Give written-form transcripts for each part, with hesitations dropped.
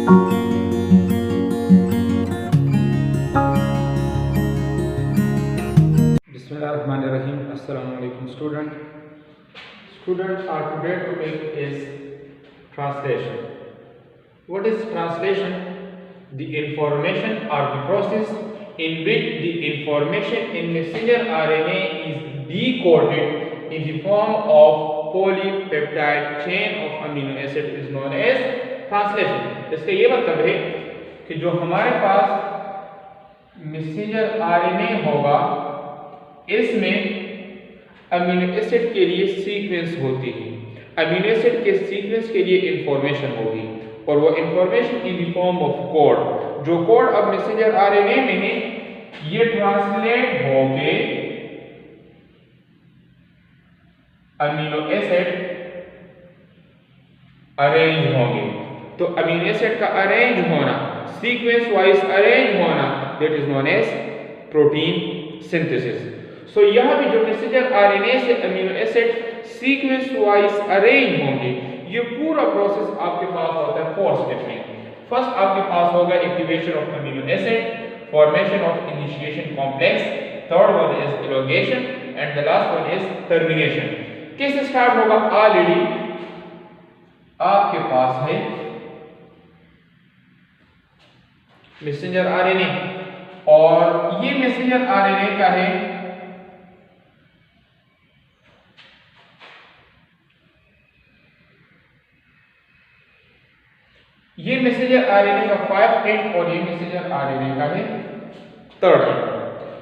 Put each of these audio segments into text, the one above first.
Bismillahirrahmanirrahim. Assalamu alaikum student. Student, our today topic is translation. What is translation? The information or the process in which the information in messenger RNA is decoded in the form of polypeptide chain of amino acid is known as translation. इसका ये मतलब है कि जो हमारे पास messenger RNA होगा इसमें amino acid के लिए सीक्वेंस होती है। अमीनो एसिड के सीक्वेंस के लिए इंफॉर्मेशन होगी और वो information in the form of code, जो कोड अब मैसेंजर आरएनए में है ये ट्रांसलेट होके अमीनो एसिड अरेंज होंगे। तो अमीनो एसिड का अरेंज होना, सीक्वेंस वाइज अरेंज होना, that is known as protein synthesis. So यहाँ भी जो मैसेंजर आरएनए से amino acid sequence wise arrange होंगे, ये पूरा प्रोसेस आपके पास होता है 4 स्टेप में। फर्स्ट आपके पास होगा activation of amino acid, formation of initiation complex, third one is allocation and the last one is termination. कैसे स्टार्ट होगा? ऑलरेडी आपके पास है मैसेंजर आरएनए और ये मैसेंजर आरएनए का है ये मैसेंजर आरएनए का 5 एंड और ये मैसेंजर आरएनए का है 3rd एंड।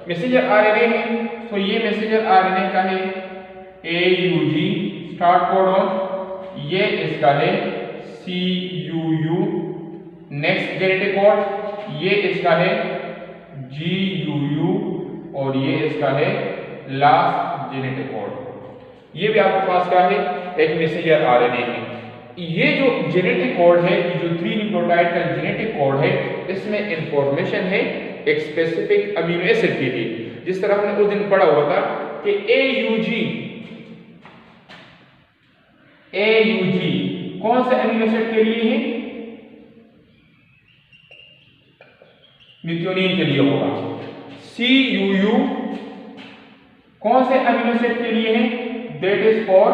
मैसेंजर आरएनए है तो ये मैसेंजर आरएनए का है AUG स्टार्ट कोडॉन, ये इसका है CUU नेक्स्ट जेनेटिक कोड, ये इसका है GUU और ये इसका है लास्ट जेनेटिक कोड। ये भी आपके पास का है एक मैसेंजर आरएनए है। ये जो जेनेटिक कोड है, ये जो 3 न्यूक्लियोटाइड का जेनेटिक कोड है, इसमें इंफॉर्मेशन है एक स्पेसिफिक अमीनो एसिड के लिए। जिस तरह हमने उस दिन पढ़ा हुआ था कि AUG कौन से अमीनो एसिड के लिए है? मिथ्योनिन के लिए होगा। CUU कौन से अमीनो एसिड के लिए है? That is for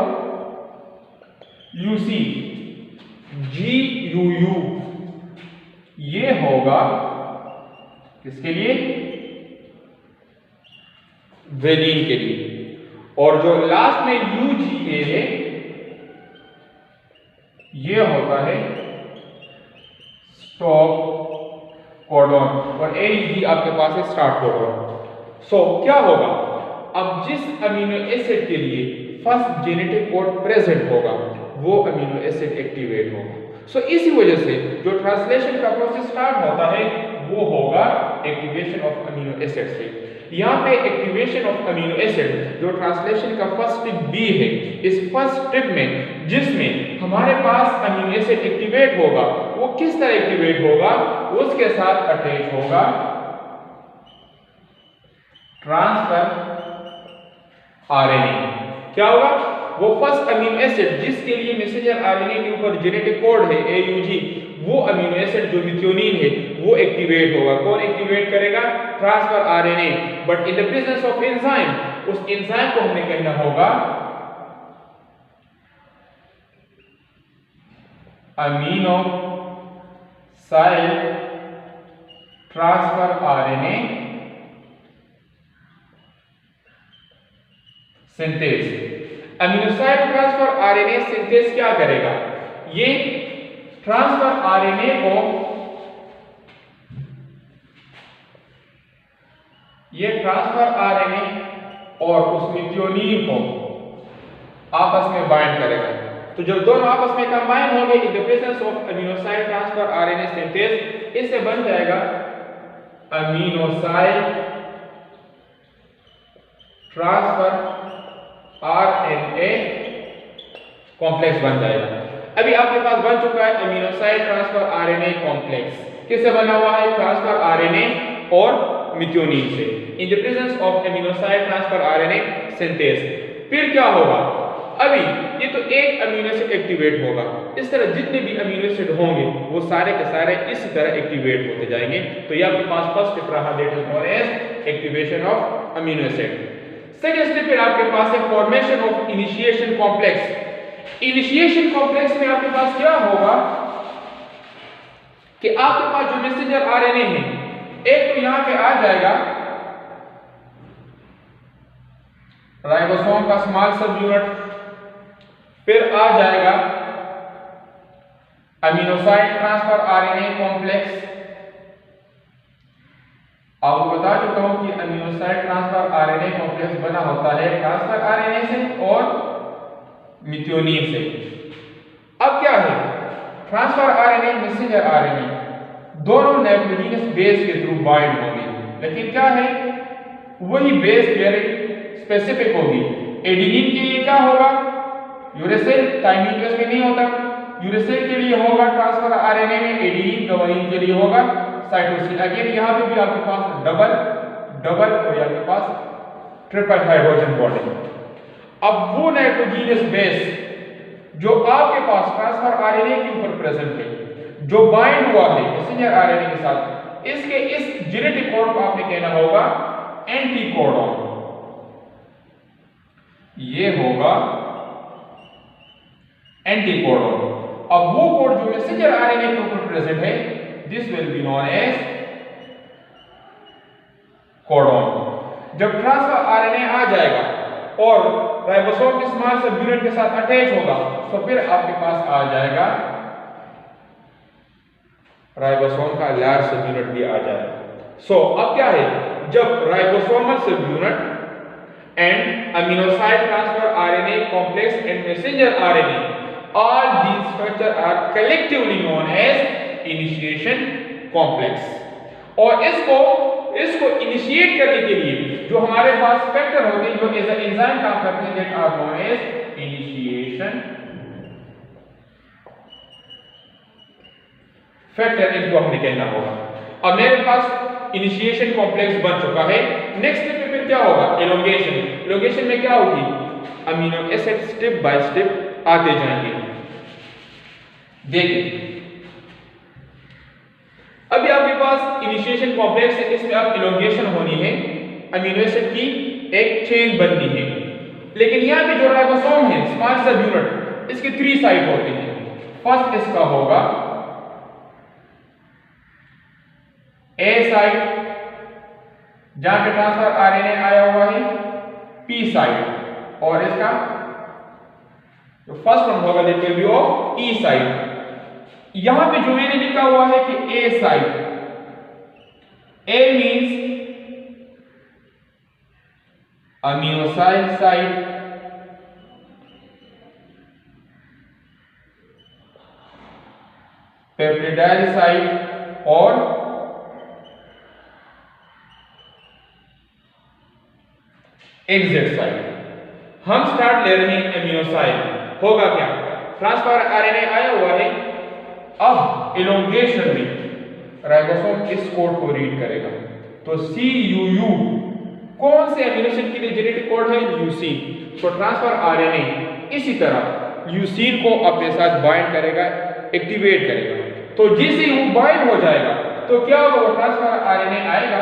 leucine. GUU ये होगा किसके लिए? वेलिन के लिए। और जो लास्ट में UGA है ये होता है स्टॉप कोडॉन और AUG आपके पास है स्टार्ट कोडॉन। सो क्या होगा? अब जिस अमीनो एसिड के लिए फर्स्ट जेनेटिक कोड प्रेजेंट होगा वो अमीनो एसिड एक्टिवेट होगा। सो इसी वजह से जो ट्रांसलेशन का प्रोसेस स्टार्ट होता है वो होगा एक्टिवेशन ऑफ अमीनो एसिड से। यहाँ पे एक्टिवेशन ऑफ अमीनो एसिड जो ट्रांसलेशन का फर्स्ट स्टेप बी है, इस फर्स्ट स्टेप में जिसमें हमारे पास अमीनो एसिड एक्टिवेट होगा, वो किस तरह एक्टिवेट होगा? उसके साथ अटैच होगा ट्रांसफर आरएनए। क्या होगा? वो फर्स्ट अमीनो एसिड जिसके लिए मैसेंजर आरएनए के ऊपर जेनेटिक कोड है AUG, वो अमीनो एसिड जो मिथ्योनिन है वो एक्टिवेट होगा। कौन एक्टिवेट करेगा? Transfer RNA. But in the presence of enzyme, उस एंजाइम को हमने कहना होगा aminoacyl transfer RNA synthase. Aminoacyl transfer RNA synthase क्या करेगा? ये ट्रांसफर आरएनए को और उस मिथ्योनिन को आपस में बाइंड करेगा। तो जब दोनों आपस में कंबाइन होंगे in the presence of aminoacyl transfer RNA synthase, इससे बन जाएगा अमीनोसाइड ट्रांसफर आरएनए कॉम्प्लेक्स बन जाएगा। अभी आपके पास बन चुका है अमीनोसाइड ट्रांसफर आरएनए कॉम्प्लेक्स। किससे बना हुआ है? ट्रांसफर आरएनए और मिथ्योनिन से in the presence of aminoacyl transfer RNA synthase. फिर क्या होगा? अभी ये तो एक अमीनो एसिड एक्टिवेट होगा, इस तरह जितने भी अमीनो एसिड होंगे वो सारे के सारे इस तरह एक्टिवेट होते जाएंगे। तो ये आपके पास फर्स्ट स्टेप रहा, that is known as activation of amino acid. Second step पे आपके पास है formation of initiation complex. Initiation complex में आपके पास क्या होगा कि आपके पास जो मैसेंजर आरएनए है, एक तो यहां पे आ जाएगा राइबोसोम का स्मॉल सब यूनिट, फिर आ जाएगा अमीनोसाइड ट्रांसफर आरएनए कॉम्प्लेक्स। आपको बता चुका हूं कि अमीनोसाइड ट्रांसफर आरएनए कॉम्प्लेक्स बना होता है ट्रांसफर आरएनए से और मिथ्योनिन से। अब क्या है, ट्रांसफर आरएनए मैसेंजर आरएनए दोनों नाइट्रोजनस बेस के थ्रू बाइंड होंगे, लेकिन क्या है वही बेस पेयरिंग स्पेसिफिक होगी। एडेनिन के लिए क्या होगा, यूरेसिल, थाइमिन केस में नहीं होता। यूरेसिल के लिए होगा ट्रांसफर आरएनए में, एडेनिन गवानीन के लिए होगा साइटोसिन। अगेन यहां पे भी आपके पास डबल डबल और आपके पास ट्रिपल हाइड्रोजन बॉन्डिंग। अब वो नाइट्रोजनस बेस जो आपके पास ट्रांसफर आरएनए के ऊपर प्रेजेंट है, जो बाइंड हुआ है मैसेंजर आरएनए के साथ, इसके इस जेनेटिक कोड को आपने कहना होगा एंटीकोडॉन। ये होगा एंटीकोडॉन। अब वो कोड जो मैसेंजर आरएनए के ऊपर प्रेजेंट है, this will be known as codon. जब ट्रांसफर आरएनए आ जाएगा और राइबोसोम के स्मॉल सब यूनिट के साथ अटैच होगा, तो फिर आपके पास आ जाएगा राइबोसोम का लार्ज सब यूनिट भी आ जाएगा। सो अब क्या है, जब राइबोसोमल सब unit and aminocyte transfer RNA complex and messenger RNA, all these structures are collectively known as initiation complex। और इसको इनिशिएट करने के लिए जो हमारे पास फैक्टर होते हैं, जो एज अ एंजाइम काम करते हैं, that are known as initiation factor, इनको हमने कहना होगा। अब मेरे पास इनिशिएशन कॉम्प्लेक्स बन चुका है। नेक्स्ट स्टेप पे क्या होगा, एलोंगेशन। एलोंगेशन में क्या होगी, amino acid step by step आते जाएंगे। देखिए अभी आपके पास इनिशिएशन कॉम्प्लेक्स है, इसमें अब एलोंगेशन होनी है, अमीनो एसिड की एक चेन बननी है। लेकिन यहां पे जो राइबोसोम है स्मॉल सब यूनिट, इसके 3 साइड होते हैं। फर्स्ट इसका होगा ए साइड, जहां पे ट्रांसफर आरएनए आया हुआ है, पी साइड, और इसका जो फर्स्ट वन होगा that will be of E side. यहां पे जो मैंने लिखा हुआ है कि ए साइड, ए मींस अमीनोसाइड साइड, पेप्टिडाइल साइड और एग्जिट साइड। हम स्टार्ट ले रहे हैं एमिनोसाइड। होगा क्या, ट्रांसफर आरएनए आया हुआ है, अब एलोंगेशन में राइबोसोम इस कोड को रीड करेगा। तो CUU कौन से अमीनो एसिड के लिए जेनेटिक कोड है, ल्यूसीन। तो ट्रांसफर आरएनए इसी तरह ल्यूसीन को अपने साथ बाइंड करेगा, एक्टिवेट करेगा। तो जैसे वो बाइंड हो जाएगा तो क्या होगा, वो ट्रांसफर आरएनए आएगा,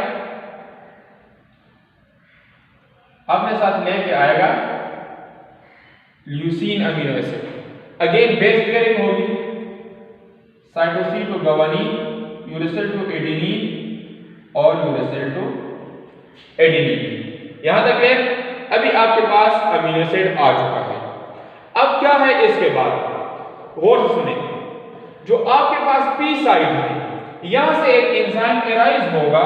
अपने साथ लेके आएगा leucine amino acid. Again base pairing होगी, cytosine to guanine, uracil to adenine और यूरेसिल टू एडेनिन। यहां तक है। अभी आपके पास अमीनो एसिड आ चुका है। अब क्या है इसके बाद, गौर से सुने। जो आपके पास पी साइड है, यहां से एक एंजाइम एराइज होगा,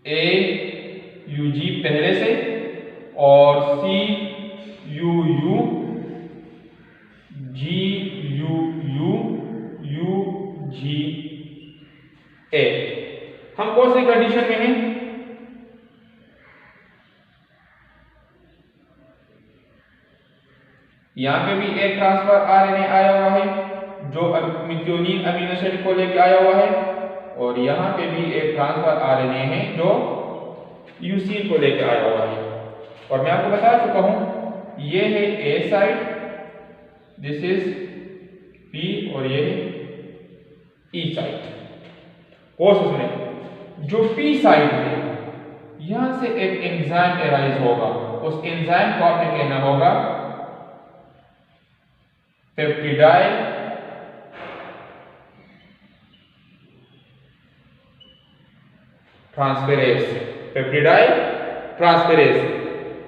AUG पहले से, और CUU, GUU, UGA। हम कौन सी कंडीशन में हैं, यहां पे भी एक ट्रांसफर आरएनए आया हुआ है जो मिथ्योनिन अमीनो एसिड को लेकर आया हुआ है, और यहां पे भी एक ट्रांसफर आरएनए है जो यूसीन को लेकर आया हुआ है। और मैं आपको बता चुका हूं ये है ए साइड, दिस इज पी, और ये है ई साइड। और उसमें जो पी साइड है यहां से एक एंजाइम एराइज होगा, उस एंजाइम को आपने कहना होगा peptidyl transferase. Peptidyl transferase,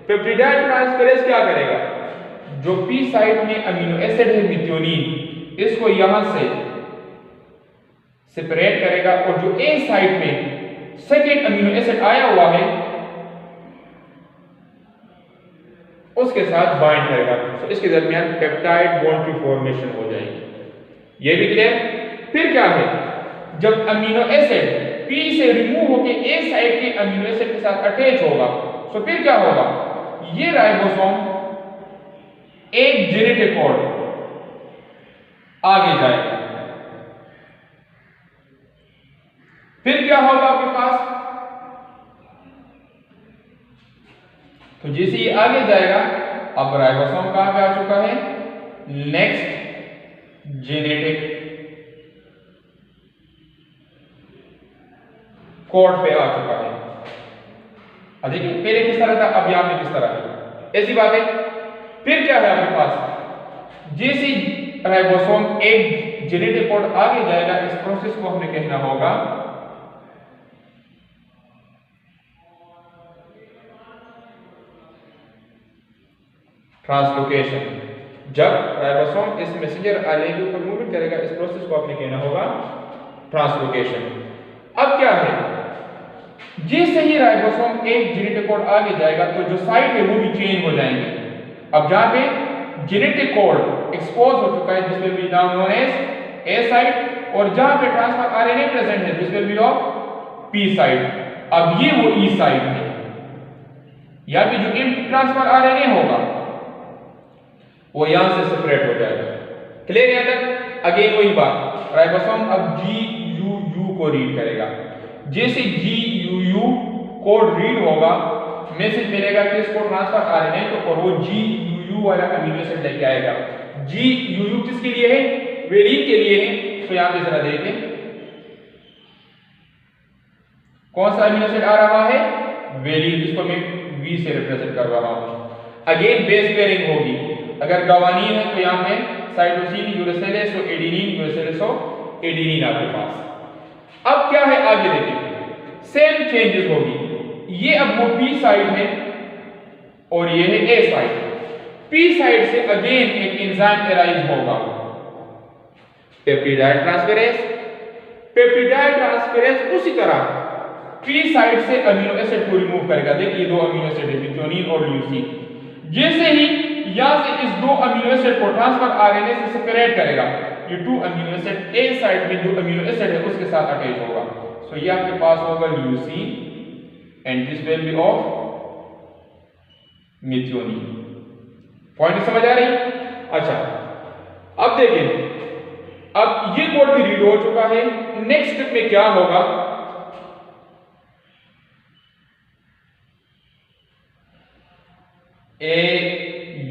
peptidyl transferase क्या करेगा, जो पी साइड में अमीनो एसिड है मिथ्योनिन, इसको यहां से सेपरेट करेगा, और जो ए साइड में सेकेंड अमीनो एसिड आया हुआ है उसके साथ बाइंड करेगा। तो इसके दरमियान पेप्टाइड बॉन्ड की फॉर्मेशन हो जाएगी। ये भी क्लियर। फिर क्या है, जब अमीनो एसिड पी से रिमूव होकर ए साइड के अमीनो एसिड के साथ अटैच होगा, तो फिर क्या होगा, ये राइबोसोम एक जेनेटिक कोड आगे जाएगा। फिर क्या होगा आपके पास, तो जैसे ये आगे जाएगा, अब राइबोसोम कहां पे आ चुका है, नेक्स्ट जेनेटिक कोड पे आ चुका है। देखिए पहले किस तरह था, अब यहां पे किस तरह है, ऐसी बात है। फिर क्या है आपके पास, जैसे राइबोसोम एक जेनेटिक कोड आगे जाएगा, इस प्रोसेस को हमें कहना होगा ट्रांसलोकेशन। जब राइबोसोम इस मैसेंजर आरएनए के ऊपर मूवमेंट करेगा, इस प्रोसेस को आपने कहना होगा ट्रांसलोकेशन। अब क्या है, जैसे ही राइबोसोम एक जेनेटिक कोड आगे जाएगा तो जो साइट है वो भी चेंज हो जाएंगे। अब जहां पे जेनेटिक कोड एक्सपोज हो चुका है, this will be now known as A site, और जहां पे ट्रांसफर आरएनए प्रेजेंट है, this will be of P site. अब ये वो ई साइट है, या भी जो इन ट्रांसफर आरएनए होगा वो यहां से सेपरेट हो जाएगा। क्लियर यहां तक। अगेन वही बात, राइबोसोम अब GUU को रीड करेगा। जैसे GUU कोड रीड होगा, मैसेज मिलेगा कि इसको ट्रांसफर आरएनए को, और वो GUU वाला अमीनो एसिड लेके आएगा। GUU किसके लिए है, वेलिन के लिए है। तो यहां पे जरा देखें कौन सा अमीनो एसिड आ रहा है, वेलिन, जिसको मैं V से रिप्रेजेंट कर रहा हूं। अगेन बेस पेयरिंग होगी, अगर गवानीन है तो यहां पे साइटोसिन यूरेसिलेस और एडेनिन यूरेसिलेस और एडेनिन आपके पास। अब क्या है आगे देखें, सेम चेंजेस होगी। ये अब वो पी साइड है और ये है ए साइड। पी साइड से अगेन एक एंजाइम एराइज होगा, पेप्टिडाइल ट्रांसफेरेज। पेप्टिडाइल ट्रांसफेरेज उसी तरह पी साइड से अमीनो एसिड को रिमूव करेगा। देखिए दो अमीनो एसिड है, मिथ्योनिन और ल्यूसीन। जैसे ही यहां से इस दो अमीनो एसिड को ट्रांसफर आरएनए से सेपरेट करेगा, ये to amino acid A side में जो अमीनो एसिड है उसके साथ अटैच होगा। सो ये आपके पास होगा leucine and this will be of methionine. Point समझ आ रही? अच्छा अब देखें, अब ये कोड भी रीड हो चुका है। नेक्स्ट स्टेप में क्या होगा, AUG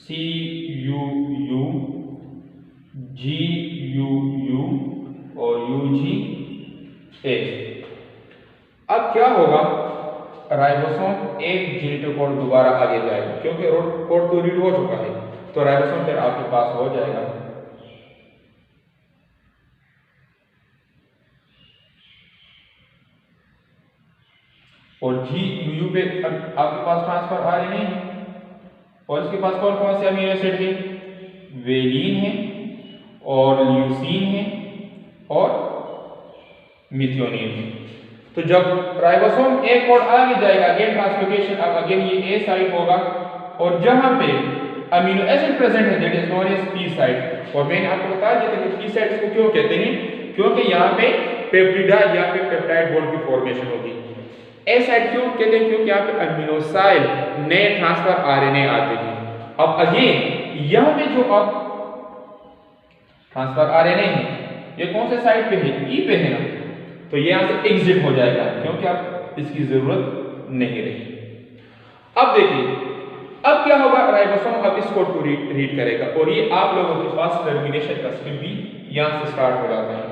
CUU GUU और UGA। अब क्या होगा, राइबोसोम एक जेनेटिक कोड दोबारा आगे जाएगा, क्योंकि कोड तो रीड हो चुका है, तो राइबोसोम फिर आपके पास हो जाएगा। और GUU पे आपके पास ट्रांसफर आरएनए है, और इसके पास कौन कौन से अमीनो एसिड है, वेलिन है और ल्यूसीन है और मिथ्योनिन है। तो जब राइबोसोम एक कोड आगे जाएगा, अगेन ट्रांसलोकेशन, अब अगेन ये ए साइट होगा, और जहां पे अमीनो एसिड प्रेजेंट है that is known as P site. और मैंने आपको बता दिया था कि पी साइट को क्यों कहते हैं, क्योंकि यहां पे पेप्टिडाइल या पे पेप्टाइड बॉन्ड की फॉर्मेशन होगी। ए साइट क्यों कहते हैं, क्योंकि यहाँ पे अमीनोसाइल नए ट्रांसफर आरएनए आते हैं। अब अगेन यहाँ पे जो अब ट्रांसफर आरएनए है ये कौन से साइट पे है, ई पे है ना, तो ये यहाँ से एग्जिट हो जाएगा क्योंकि अब इसकी जरूरत नहीं रही। अब देखिए अब क्या होगा, राइबोसोम अब इस कोड को रीड करेगा और ये आप लोगों के पास टर्मिनेशन का स्टेप भी यहाँ से स्टार्ट हो जाता है।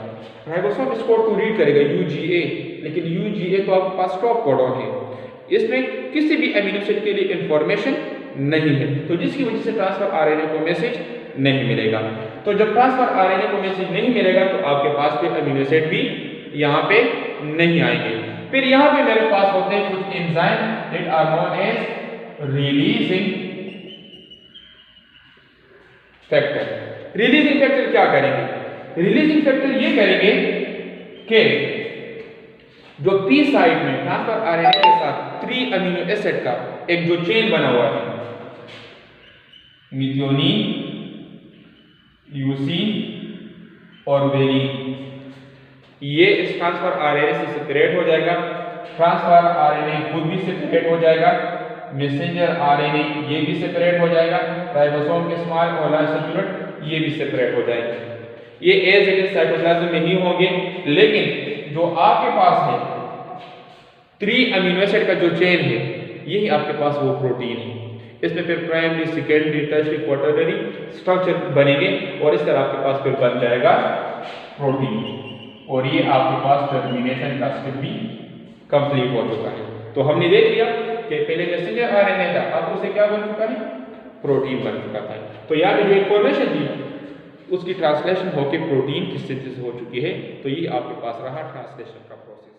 राइबोसोम इस कोड को रीड करेगा UGA, लेकिन UGA तो आपके पास स्टॉप कोडॉन है, इसमें किसी भी अमीनो एसिड के लिए इंफॉर्मेशन नहीं है, तो जिसकी वजह से ट्रांसफर आरएनए को मैसेज नहीं मिलेगा। तो जब ट्रांसफर आरएनए को मैसेज नहीं मिलेगा तो आपके पास फिर अमीनो एसिड भी यहाँ पे नहीं आएंगे। फिर यहाँ पे मेरे पास होते हैं कुछ enzyme that are known as releasing factor. Releasing factor क्या करेंगे, रिलीजिंग फैक्टर ये करेंगे कि जो पी साइड में ट्रांसफर आरएनए के साथ 3 अमीनो एसिड का एक जो चेन बना हुआ है, मिथियोनिन, ल्यूसीन और वेलिन, ये इस ट्रांसफर आरएनए से सेपरेट हो जाएगा। ट्रांसफर आरएनए खुद भी सेपरेट हो जाएगा, मैसेंजर आरएनए ये भी सेपरेट हो जाएगा, राइबोसोम के स्मॉल और लार्ज सेल यूनिट ये भी सेपरेट हो जाएंगे। ये एज इट इज साइटोप्लाज्म में ही होंगे, लेकिन जो आपके पास है 3 अमीनो एसिड का जो चेन है यही आपके पास वो प्रोटीन है। इसमें फिर primary, secondary, tertiary, quaternary structure बनेंगे और इस तरह आपके पास फिर बन जाएगा प्रोटीन और ये आपके पास टर्मिनेशन का स्टेप भी कंप्लीट हो चुका है। तो हमने देख लिया कि पहले मैसेंजर आरएनए था, अब उसे क्या बन चुका है, प्रोटीन बन चुका था। तो यहाँ पे जो इंफॉर्मेशन थी उसकी ट्रांसलेशन होकर प्रोटीन की सिंथेसिस हो चुकी है। तो ये आपके पास रहा ट्रांसलेशन का प्रोसेस।